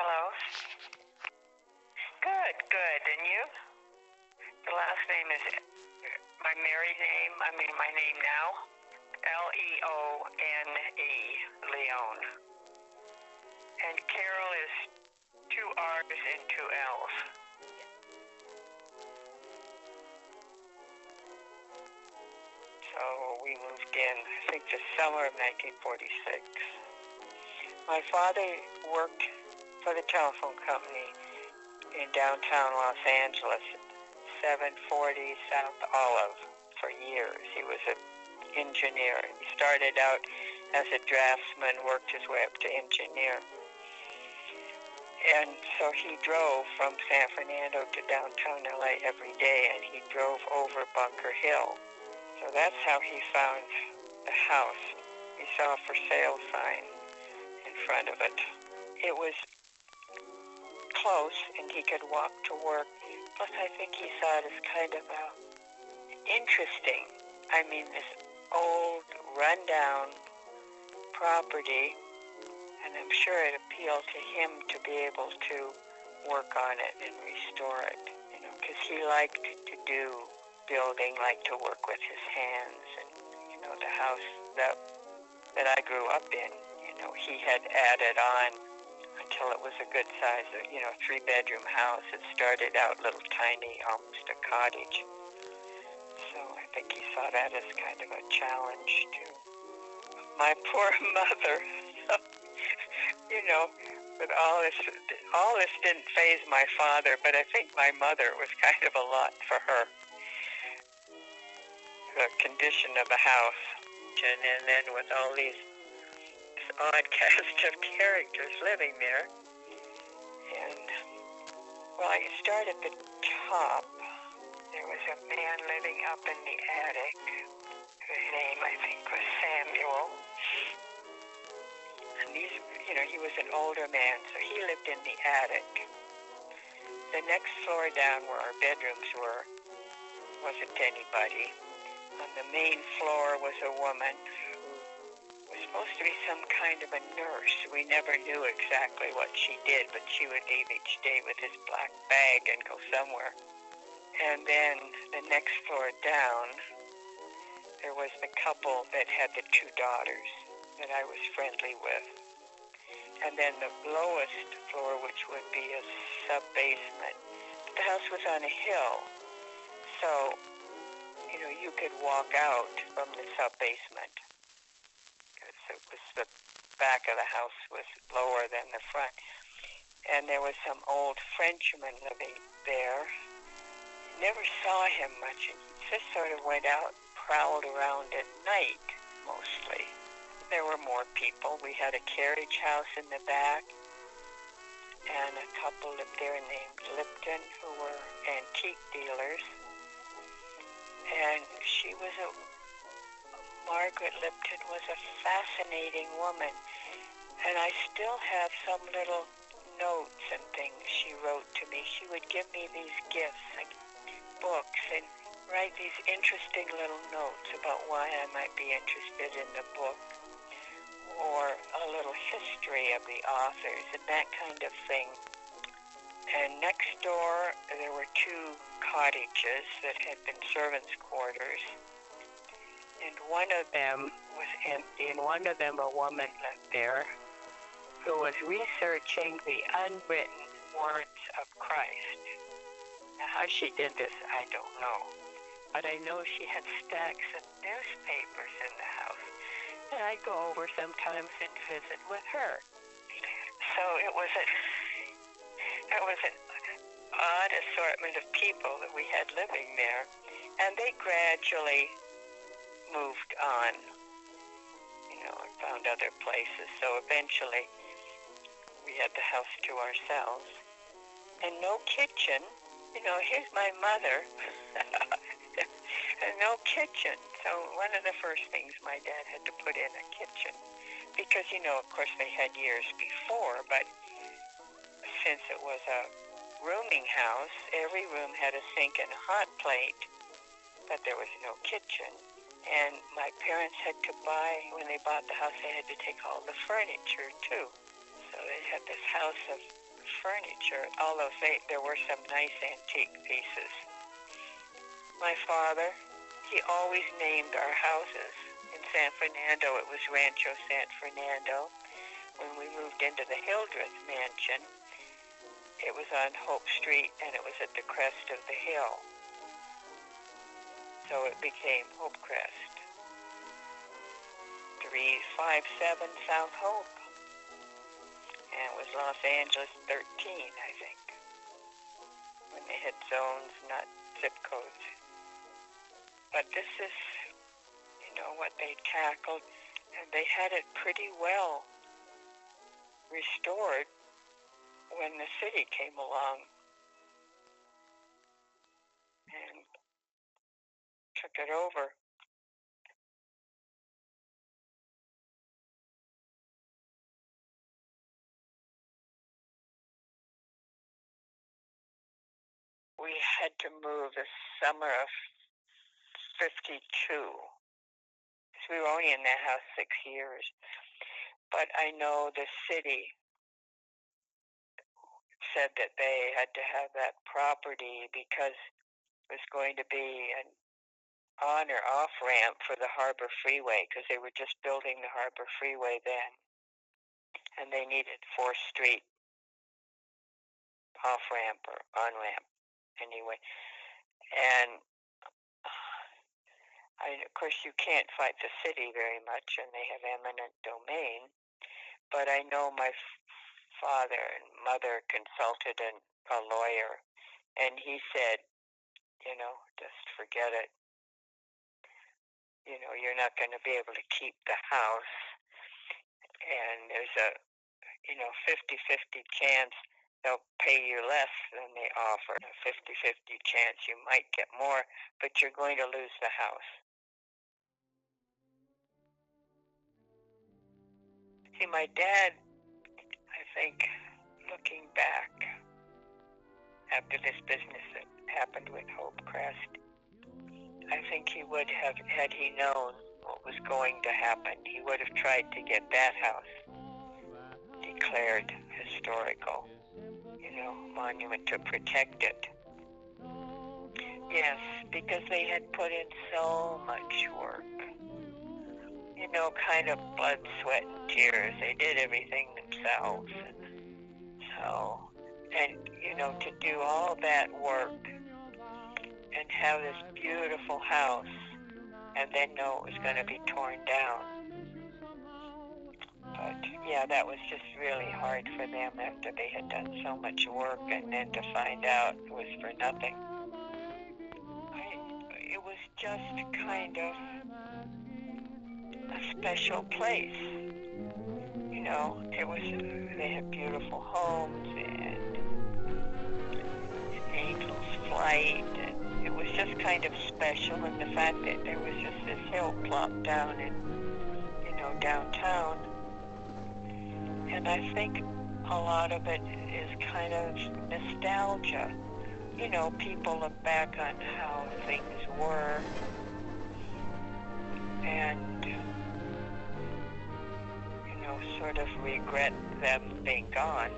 Hello? Good, good. And you? The last name is my married name, my name now, Leone, Leone. And Carroll is 2 R's and 2 L's. So we moved in, I think, the summer of 1946. My father worked for the telephone company in downtown Los Angeles, 740 South Olive, for years. He was an engineer. He started out as a draftsman, worked his way up to engineer. And so he drove from San Fernando to downtown LA every day, and he drove over Bunker Hill. So that's how he found the house. He saw a for sale sign in front of it. It was close, and he could walk to work. Plus, I think he saw it as kind of interesting. I mean, this old, rundown property, and I'm sure it appealed to him to be able to work on it and restore it, because he liked to do building, liked to work with his hands, and, the house that I grew up in, he had added on until it was a good size, 3-bedroom house. It started out little tiny, almost a cottage. So I think he saw that as kind of a challenge to my poor mother. But all this didn't faze my father, but I think my mother was kind of a lot for her. The condition of the house, and then with all these odd cast of characters living there. And, well, I start at the top. There was a man living up in the attic. His name, I think, was Samuel. And he was an older man, so he lived in the attic. The next floor down where our bedrooms were wasn't anybody. On the main floor was a woman who was supposed to be some kind of a nurse. We never knew exactly what she did, but she would leave each day with his black bag and go somewhere. And then the next floor down, there was the couple that had the 2 daughters that I was friendly with. And then the lowest floor, which would be a sub-basement. The house was on a hill, so, you could walk out from the sub-basement. The back of the house was lower than the front. And there was some old Frenchman living there. Never saw him much. He just sort of went out, prowled around at night, mostly. There were more people. We had a carriage house in the back, and a couple lived there named Lipton, who were antique dealers. And Margaret Lipton was a fascinating woman. And I still have some little notes and things she wrote to me. She would give me these gifts, like books, and write these interesting little notes about why I might be interested in the book, or a little history of the authors and that kind of thing. And next door, there were 2 cottages that had been servants' quarters. And one of them was empty, and one of them, a woman lived there who was researching the unwritten words of Christ. Now, how she did this, I don't know. But I know she had stacks of newspapers in the house. And I'd go over sometimes and visit with her. So it was an odd assortment of people that we had living there, and they gradually moved on, and found other places. So eventually we had the house to ourselves, and no kitchen. Here's my mother, and no kitchen. So one of the first things my dad had to put in a kitchen, because, of course they had years before, but since it was a rooming house, every room had a sink and a hot plate, but there was no kitchen. And my parents had to buy, when they bought the house, they had to take all the furniture too. So they had this house of furniture, although there were some nice antique pieces. My father, he always named our houses. In San Fernando, it was Rancho San Fernando. When we moved into the Hildreth Mansion, it was on Hope Street, and it was at the crest of the hill. So it became Hopecrest. 357 South Hope. And it was Los Angeles 13, I think, when they had zones, not zip codes. But this is, what they tackled, and they had it pretty well restored when the city came along and took it over. We had to move the summer of 52. We were only in that house 6 years. But I know the city said that they had to have that property because it was going to be an on or off ramp for the Harbor Freeway, because they were just building the Harbor Freeway then. And they needed 4th Street off ramp or on ramp anyway. And of course, you can't fight the city very much, and they have eminent domain. But I know my father and mother consulted a lawyer, and he said, just forget it. You're not going to be able to keep the house, and there's a 50-50 chance they'll pay you less than they offer. A 50-50 chance you might get more, but you're going to lose the house. See, my dad, I think, looking back, after this business that happened with Hopecrest, I think he would have, had he known what was going to happen, he would have tried to get that house declared historical, monument to protect it. Yes, because they had put in so much work. Kind of blood, sweat, and tears. They did everything themselves. To do all that work and have this beautiful house and then know it was going to be torn down. But, yeah, that was just really hard for them after they had done so much work, and then to find out it was for nothing. It was just kind of a special place. They had beautiful homes and Angel's Flight, and it was just kind of special, and the fact that there was just this hill plopped down in, downtown. And I think a lot of it is kind of nostalgia. People look back on how things were, and sort of regret them being gone.